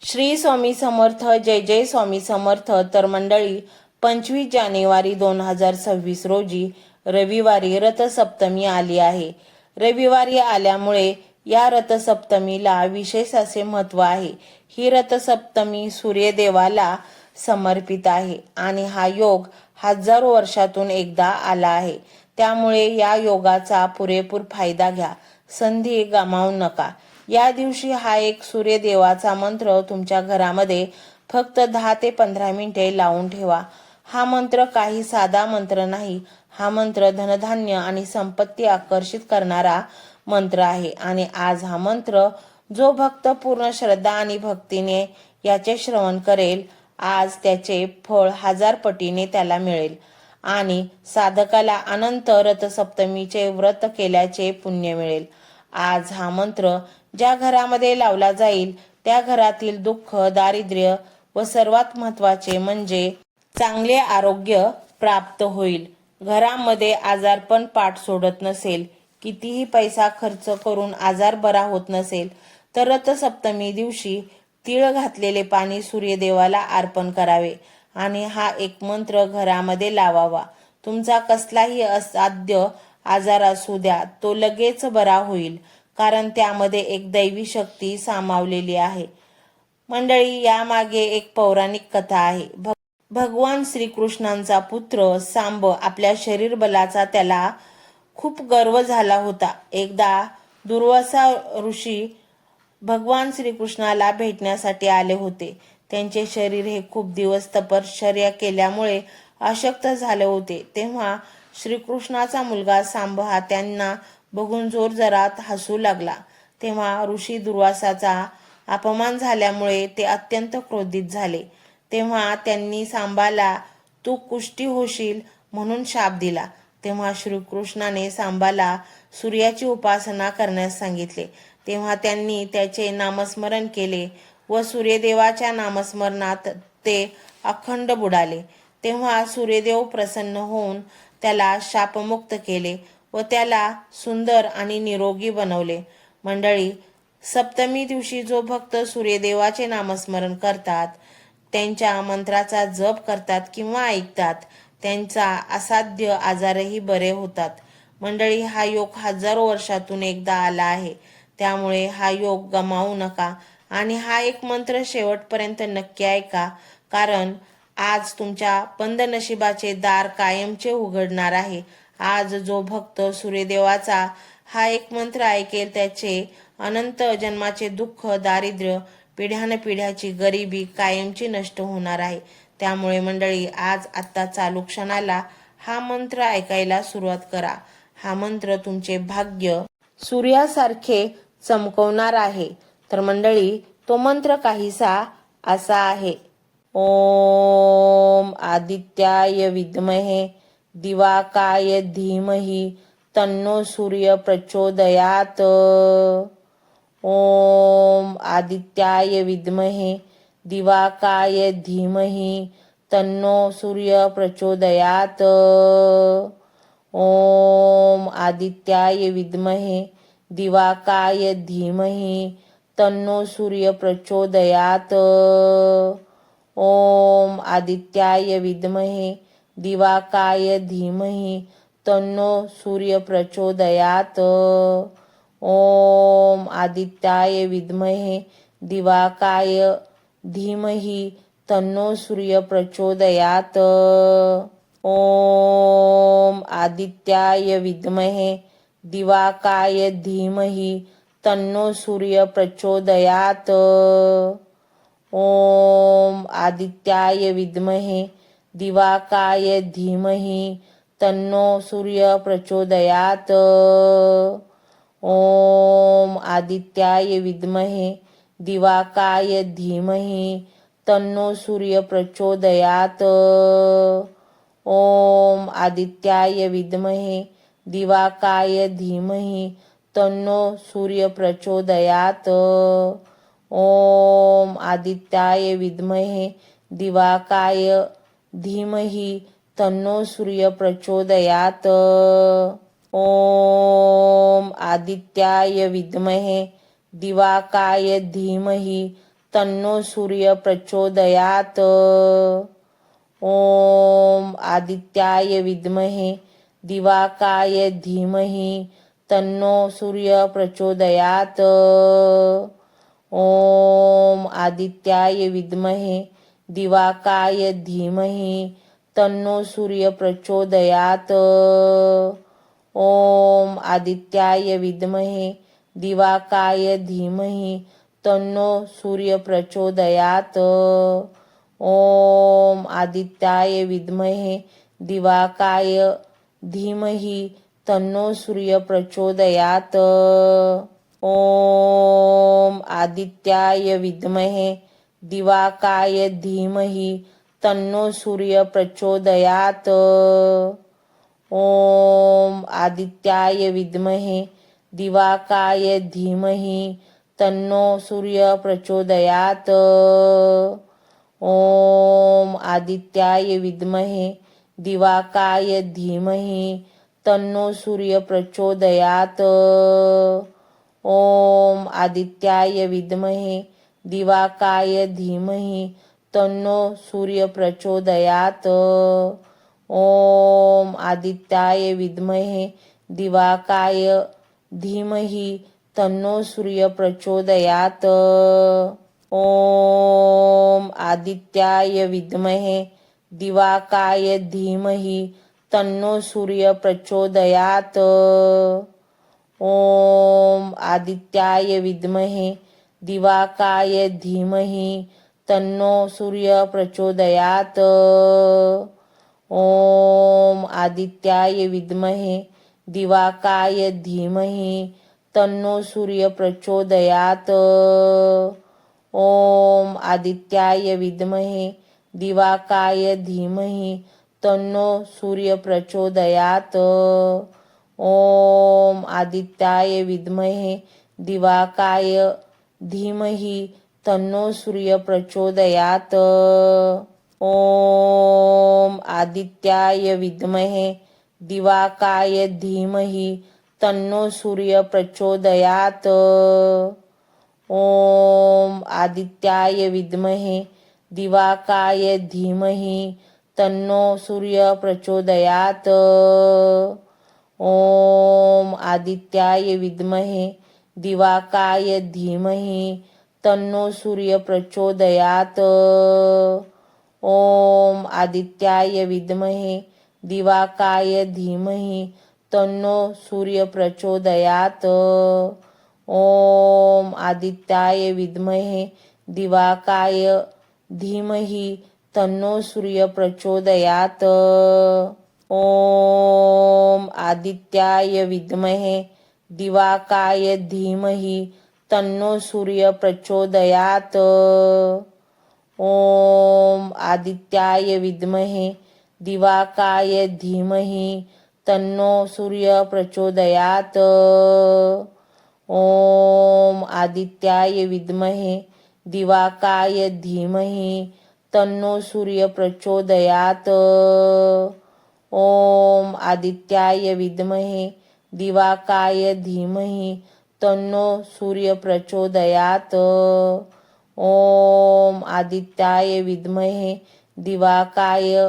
श्री स्वामी समर्थ. जय जय स्वामी समर्थ. तर मंडळी, 25 जानेवारी 2026 रोजी रविवारी रथसप्तमी आली आहे. रविवारी आल्यामुळे या रथसप्तमीला विशेष असे महत्त्व आहे. ही रथसप्तमी सूर्यदेवाला समर्पित आहे आणि हा योग हजारो वर्षातून एकदा आला आहे. त्यामुळे या योगाचा पुरेपूर फायदा घ्या. संधी गमावू नका. या दिवशी हा एक सूर्यदेवाचा मंत्र तुमच्या घरामध्ये फक्त 10 ते 15 मिनिटे लावून ठेवा. हा मंत्र काही साधा मंत्र नाही. हा मंत्र धनधान्य आणि संपत्ती आकर्षित करणारा मंत्र आहे. आणि आज हा मंत्र जो भक्त पूर्ण श्रद्धा आणि भक्तीने याचे श्रवण करेल, आज त्याचे फळ 1000 पटीने त्याला मिळेल आणि साधकाला अनंत रथसप्तमीचे व्रत केल्याचे पुण्य मिळेल. आज हा मंत्र ज्या घरामध्ये लावला जाईल त्या घरातील दुःख, दारिद्र्य व सर्वात महत्त्वाचे म्हणजे चांगले आरोग्य प्राप्त होईल. घरामध्ये आजारपण पाठ सोडत नसेल, कितीही पैसा खर्च करून आजार बरा होत नसेल, तर रथसप्तमी दिवशी तीळ घातलेले पाणी सूर्यदेवाला अर्पण करावे आणि हा एक मंत्र घरामध्ये लावावा. तुमचा कसलाही असाध्य आजार असू द्या, तो लगेच बरा होईल, कारण त्यामध्ये एक दैवी शक्ती सामावलेली आहे. मंडळी, यामागे एक पौराणिक कथा आहे. भगवान श्रीकृष्णांचा पुत्र सांब आपल्या शरीर बलाचा त्याला खूप गर्व झाला होता. एकदा दुर्वासा ऋषी भगवान श्रीकृष्णाला भेटण्यासाठी आले होते. त्यांचे शरीर हे खूप दिवस तपश्चर्या केल्यामुळे अशक्त झाले होते. तेव्हा श्रीकृष्णाचा मुलगा सांब हा त्यांना बघून जोरजोरात हसू लागला. तेव्हा ऋषी दुर्वासाचा अपमान झाल्यामुळे ते अत्यंत क्रोधित झाले. तेव्हा त्यांनी सांबाला तू कुष्ठी होशील म्हणून शाप दिला. तेव्हा श्रीकृष्णाने सांबाला सूर्याची उपासना करण्यास सांगितले. तेव्हा त्यांनी त्याचे नामस्मरण केले व सूर्यदेवाच्या नामस्मरणात ते अखंड बुडाले. तेव्हा सूर्यदेव प्रसन्न होऊन त्याला शापमुक्त केले व त्याला सुंदर आणि निरोगी बनवले. मंडळी, सप्तमी दिवशी जो भक्त सूर्यदेवाचे नामस्मरण करतात, त्यांच्या मंत्राचा जप करतात किंवा ऐकतात, त्यांचा असाध्य आजारही बरे होतात. मंडळी, हा योग हजारो वर्षातून एकदा आला आहे. त्यामुळे हा योग गमावू नका आणि हा एक मंत्र शेवटपर्यंत नक्की ऐका, कारण आज तुमच्या बंद नशिबाचे दार कायमचे उघडणार आहे. आज जो भक्त सूर्यदेवाचा हा एक मंत्र ऐकेल, त्याचे अनंत जन्माचे दुःख, दारिद्र्य, पिढ्यानपिढ्याची गरिबी कायमची नष्ट होणार आहे. त्यामुळे मंडळी, आत्ता चालू क्षणाला हा मंत्र ऐकायला सुरुवात करा. हा मंत्र तुमचे भाग्य सूर्यासारखे चमकवणार आहे. तर मंडळी, तो मंत्र काहीसा असा आहे. ओम आदित्याय विद्महे दिवाकाय धीमहि तन्नो सूर्य प्रचोदयात. ओम आदित्याय विद्महे दिवाकाय धीमहि तन्नो सूर्य प्रचोदयात. ओम आदित्याय विद्महे दिवाकाय धीमहि तन्नो सूर्य प्रचोदयात. ओम आदित्याय विद्महे दिवाकाय धीमहि तन्नो सूर्य प्रचोदयात. ओम आदित्याय विद्महे दिवाकाय धीमहि तन्नो सूर्य प्रचोदयात. ओम आदित्याय विद्महे दिवाकाय धीमहि तन्नो सूर्य प्रचोदयात. ओम आदित्याय विद्महे दिवाकाय धीमहि तन्नो सूर्य प्रचोदयात. ओम आदित्याय विद्महे दिवाकाय धीमहि तन्नो सूर्य प्रचोदयात. ओम आदित्याय विद्महे दिवाकाय धीमहि तन्नो सूर्य प्रचोदयात. ओम आदित्याय विद्महे दिवाकाय धीमहि तन्नो सूर्य प्रचोदयात. ओम आदित्याय विद्महे दिवाकाय धीमहि तन्नो सूर्य प्रचोदयात. ओम आदित्याय विद्महे दिवाकाय धीमहि तन्नो सूर्य प्रचोदयात. ओम आदित्याय विद्महे दिवाकाय धीमहि तन्नो सूर्य प्रचोदयात. ओम आदित्याय विद्महे दिवाकाय धीमहि तन्नो सूर्य प्रचोदयात. ओम आदित्याय विद्महे दिवाकाय धीमहि तन्नो सूर्य प्रचोदयात. ओम आदित्याय विद्महे दिवाकाय धीमहि तन्नो सूर्य प्रचोदयात. ओम आदित्याय विद्महे दिवाकाय धीमहि तन्नो सूर्य प्रचोदयात. ओम आदित्याय विद्महे दिवाकाय धीमहि तन्नो सूर्य प्रचोदयात. ओम आदित्याय विद्महे दिवाकाय धीमहि तन्नो सूर्य प्रचोदयात. ओम आदित्याय विद्महे दिवाकाय धीमहि तन्नो सूर्य प्रचोदयात. ओम आदित्याय विद्महे दिवाकाय धीमहि तन्नो सूर्य प्रचोदयात. ओम आदित्याय विद्महे दिवाकाय धीमहि तन्नो सूर्य प्रचोदयात. ओम आदित्याय विद्महे दिवाकाय धीमहि तन्नो सूर्य प्रचोदयात. ओम आदित्याय विद्महे दिवाकाय धीमहि तन्नो सूर्य प्रचोदयात. ओम आदित्याय विद्महे दिवाकाय धीमहि तन्नो सूर्य प्रचोदयात. ओम आदित्याय विद्महे दिवाकाय धीमहि तन्नो सूर्य प्रचोदयात. ओम आदित्याय विद्महे दिवाकाय धीमहि तन्नो सूर्य प्रचोदयात. ओम आदित्याय विद्महे दिवाकाय धीमहि तन्नो सूर्य प्रचोदयात. ओम आदित्याय विद्महे दिवाकाय धीमहि तन्नो सूर्य प्रचोदयात. ओम आदित्याय विद्महे दिवाकाय धीमहि तन्नो सूर्य प्रचोदयात. ओम आदित्याय विद्महे दिवाकाय धीमहि तन्नो सूर्य प्रचोदयात. ओम आदित्याय विद्महे दिवाकाय धीमहि तन्नो सूर्य प्रचोदयात. ओम आदित्याय विद्महे दिवाकाय धीमहि तन्नो सूर्य प्रचोदयात. ओम आदित्याय विद्महे दिवाकाय धीमहि तन्नो सूर्य प्रचोदयात. ओम आदित्याय विद्महे दिवाकाय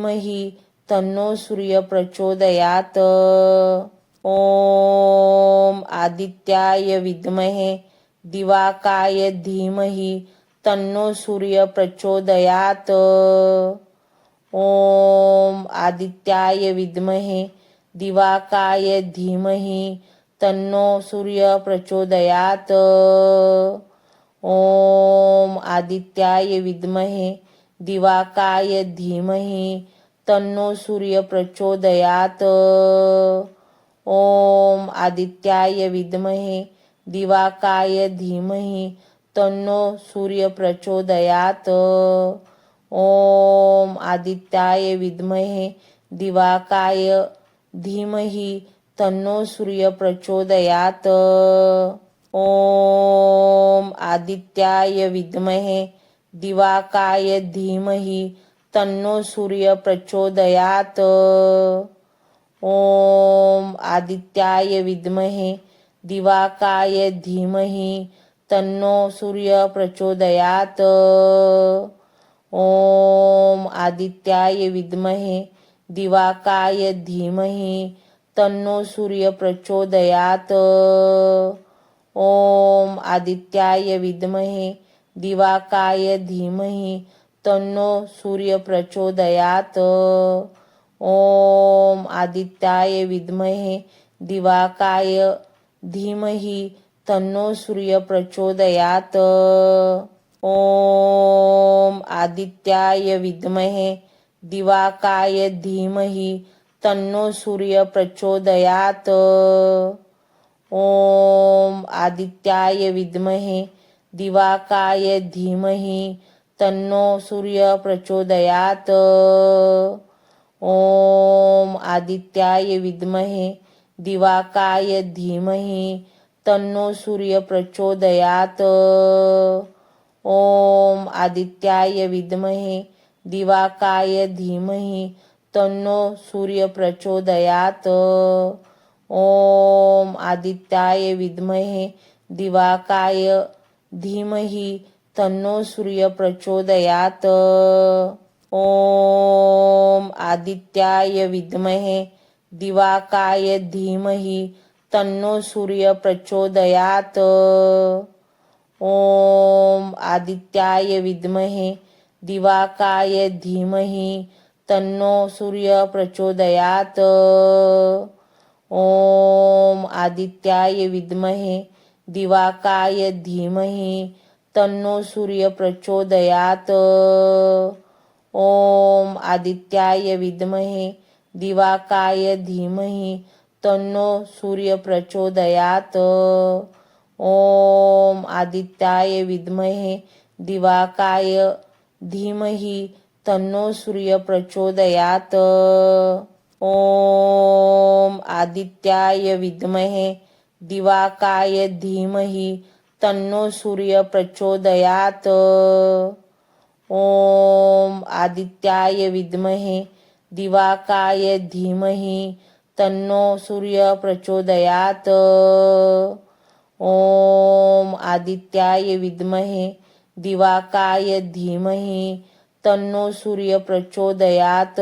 धीमहि तन्नो सूर्य प्रचोदयात. ओम आदित्याय विद्महे दिवाकाय धीमहि तन्नो सूर्य प्रचोदयात. ओम आदित्याय विद्महे दिवाकाय धीमहि तन्नो सूर्य प्रचोदयात. ओम आदित्याय विद्महे दिवाकाय धीमहि तन्नो सूर्य प्रचोदयात. ओम आदित्याय विद्महे दिवाकाय धीमहि तन्नो सूर्य प्रचोदयात. ओम आदित्याय विद्महे दिवाकाय धीमहि तन्नो सूर्य प्रचोदयात. ओम आदित्याय विद्महे दिवाकाय धीमहि तन्नो सूर्य प्रचोदयात. ओम आदित्याय विद्महे दिवाकाय धीमहि तन्नो सूर्य प्रचोदयात. ओम आदित्याय विद्महे दिवाकाय धीमहि तन्नो सूर्य प्रचोदयात. ओम आदित्याय विद्महे दिवाकाय धीमहि तन्नो सूर्य प्रचोदयात. ओम आदित्याय विद्महे दिवाकाय धीमहि तन्नो सूर्य प्रचोदयात. ओम आदित्याय विद्महे दिवाकाय धीमहि तन्नो सूर्य प्रचोदयात. ओम आदित्याय विद्महे दिवाकाय धीमहि तन्नो सूर्य प्रचोदयात. ओम आदित्याय विद्महे दिवाकाय धीमहि तन्नो सूर्य प्रचोदयात. ओम आदित्याय विद्महे दिवाकाय धीमहि तन्नो सूर्य प्रचोदयात. ओम आदित्याय विद्महे दिवाकाय धीमहि तन्नो सूर्य प्रचोदयात. ओम आदित्याय विद्महे दिवाकाय धीमहि तन्नो सूर्य प्रचोदयात. ओम आदित्याय विद्महे दिवाकाय धीमहि तन्नो सूर्य प्रचोदयात. ओम आदित्याय विद्महे दिवाकाय धीमहि तन्नो सूर्य प्रचोदयात. ओम आदित्याय विद्महे दिवाकाय धीमहि तन्नो सूर्य प्रचोदयात. ओम आदित्याय विद्महे दिवाकाय धीमहि तन्नो सूर्य प्रचोदयात. ओम आदित्याय विद्महे दिवाकाय धीमहि तन्नो सूर्य प्रचोदयात. ओम आदित्याय विद्महे दिवाकाय धीमहि तन्नो सूर्य प्रचोदयात. ओम आदित्याय विद्महे दिवाकाय धीमहि तन्नो सूर्य प्रचोदयात.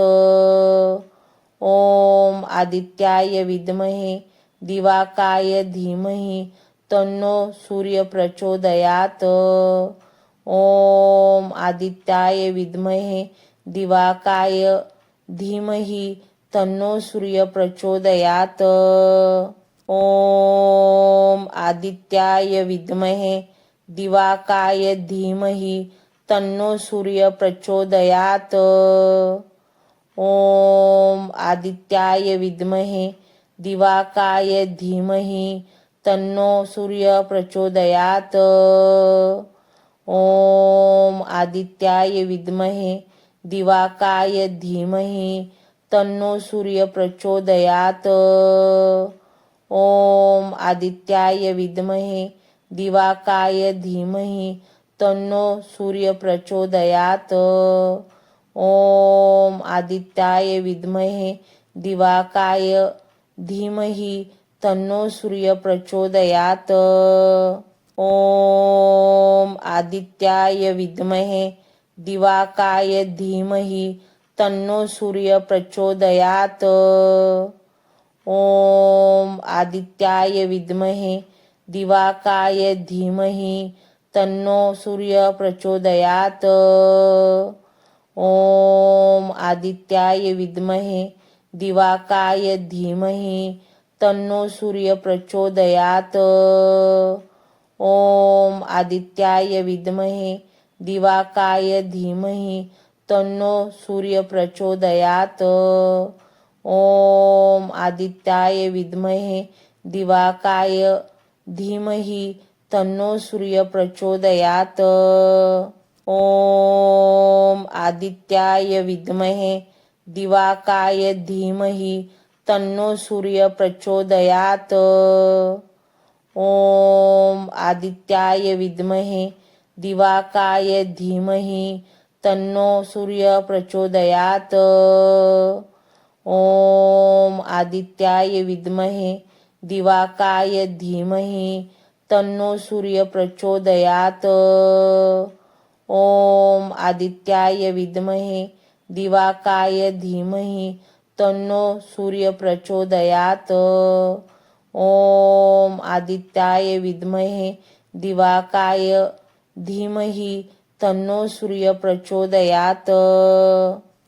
ओम आदित्याय विद्महे दिवाकाय धीमहि तन्नो सूर्य प्रचोदयात. ओम आदित्याय विद्महे दिवाकाय धीमहि तन्नो सूर्य प्रचोदयात. ओम आदित्याय विद्महे दिवाकाय धीमहि तन्नो सूर्य प्रचोदयात. ओम आदित्याय विद्महे दिवाकाय धीमहि तन्नो सूर्य प्रचोदयात. ओम आदित्याय विद्महे दिवाकाय धीमहि तन्नो सूर्य प्रचोदयात. ओम आदित्याय विद्महे दिवाकाय धीमहि तन्नो सूर्य प्रचोदयात. ओम आदित्याय विद्महे दिवाकाय धीमहि तन्नो सूर्य प्रचोदयात. ओम आदित्याय विद्महे दिवाकाय धीमहि तन्नो सूर्य प्रचोदयात. ओम आदित्याय विद्महे दिवाकाय धीमहि तन्नो सूर्य प्रचोदयात. ओम आदित्याय विद्महे दिवाकाय धीमहि तन्नो सूर्य प्रचोदयात. ओम आदित्याय विद्महे दिवाकाय धीमहि तन्नो सूर्य प्रचोदयात. ओम आदित्याय विद्महे दिवाकाय धीमहि तन्नो सूर्य प्रचोदयात. ओम आदित्याय विद्महे दिवाकाय धीमहि तन्नो सूर्य प्रचोदयात. ओम आदित्याय विद्महे दिवाकाय धीमहि तन्नो सूर्य प्रचोदयात. ओम आदित्याय विद्महे दिवाकाय धीमहि तन्नो सूर्य प्रचोदयात. ओम आदित्याय विद्महे दिवाकाय धीमहि तन्नो सूर्य प्रचोदयात. ओम आदित्याय विद्महे दिवाकाय धीमहि तन्नो सूर्य प्रचोदयात.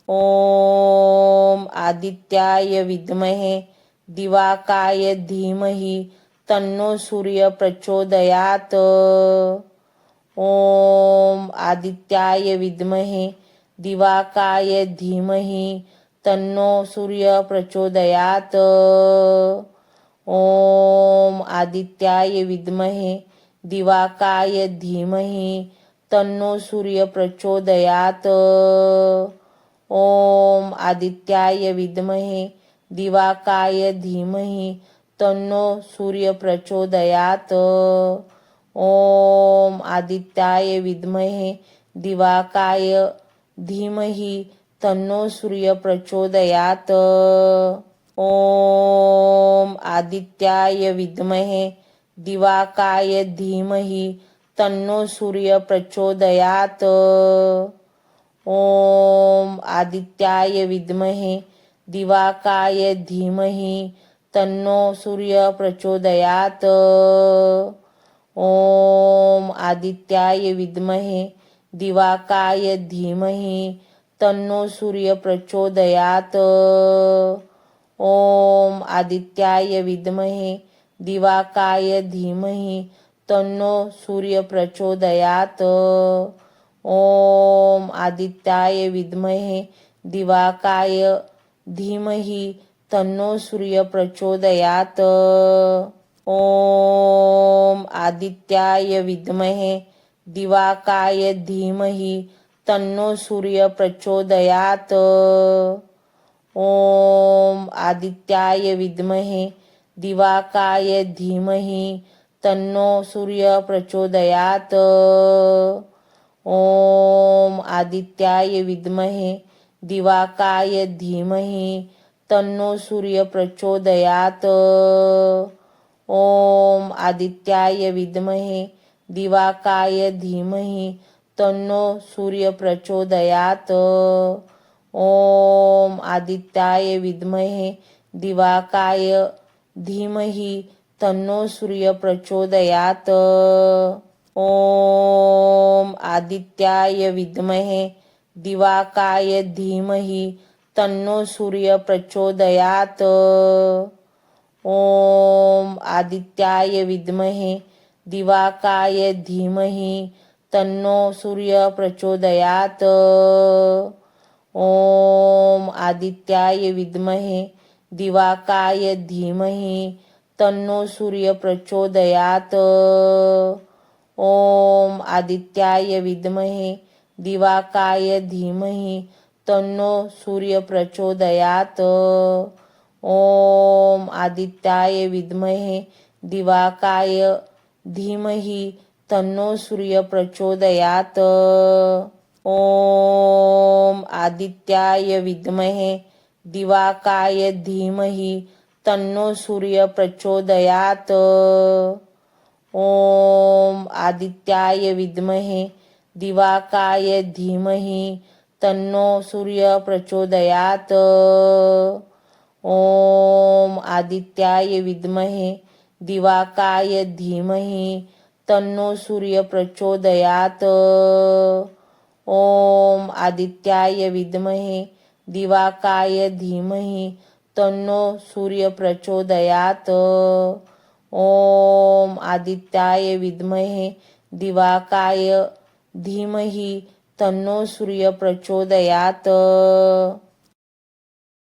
ओम आदित्याय विद्महे दिवाकाय धीमहि तन्नो सूर्य प्रचोदयात. ओम आदित्याय विद्महे दिवाकाय धीमहि तन्नो सूर्य प्रचोदयात. ओम आदित्याय विद्महे दिवाकाय धीमहि तन्नो सूर्य प्रचोदयात. ओम आदित्याय विद्महे दिवाकाय धीमहि तन्नो सूर्य प्रचोदयात. ओम आदित्याय विद्महे दिवाकाय धीमहि तन्नो सूर्य प्रचोदयात. ओम आदित्याय विद्महे दिवाकाय धीमहि तन्नो सूर्य प्रचोदयात. ओम आदित्याय विद्महे दिवाकाय धीमहि तन्नो सूर्य प्रचोदयात. ओम आदित्याय विद्महे दिवाकाय धीमहि तन्नो सूर्य प्रचोदयात. ओम आदित्याय विद्महे दिवाकाय धीमहि तन्नो सूर्य प्रचोदयात. ओम आदित्याय विद्महे दिवाकाय धीमहि तन्नो सूर्य प्रचोदयात. ओम आदित्याय विद्महे दिवाकाय धीमहि तन्नो सूर्य प्रचोदयात. ओम आदित्याय विद्महे दिवाकाय धीमहि तन्नो सूर्य प्रचोदयात. ओम आदित्याय विद्महे दिवाकाय धीमहि तन्नो सूर्य प्रचोदयात. ओम आदित्याय विद्महे दिवाकाय धीमहि तन्नो सूर्य प्रचोदयात. ओम आदित्याय विद्महे दिवाकाय धीमहि तन्नो सूर्य प्रचोदयात. ओम आदित्याय विद्महे दिवाकाय धीमहि तन्नो सूर्य प्रचोदयात. ओम आदित्याय विद्महे दिवाकाय धीमहि तन्नो सूर्य प्रचोदयात. ओम आदित्याय विद्महे दिवाकाय धीमहि तन्नो सूर्य प्रचोदयात. ओम आदित्याय विद्महे दिवाकाय धीमहि तन्नो सूर्य प्रचोदयात. ओम आदित्याय विद्महे दिवाकाय धीमहि तन्नो सूर्य प्रचोदयात. ओम आदित्याय विद्महे दिवाकाय धीमहि तन्नो सूर्य प्रचोदयात. ओम आदित्याय विद्महे दिवाकाय धीमहि तन्नो सूर्य प्रचोदयात. ओम आदित्याय विद्महे दिवाकाय धीमहि तन्नो सूर्य प्रचोदयात. ओम आदित्याय विद्महे दिवाकाय धीमहि तन्नो सूर्य प्रचोदयात. ओम आदित्याय विद्महे दिवाकाय धीमहि तन्नो सूर्य प्रचोदयात.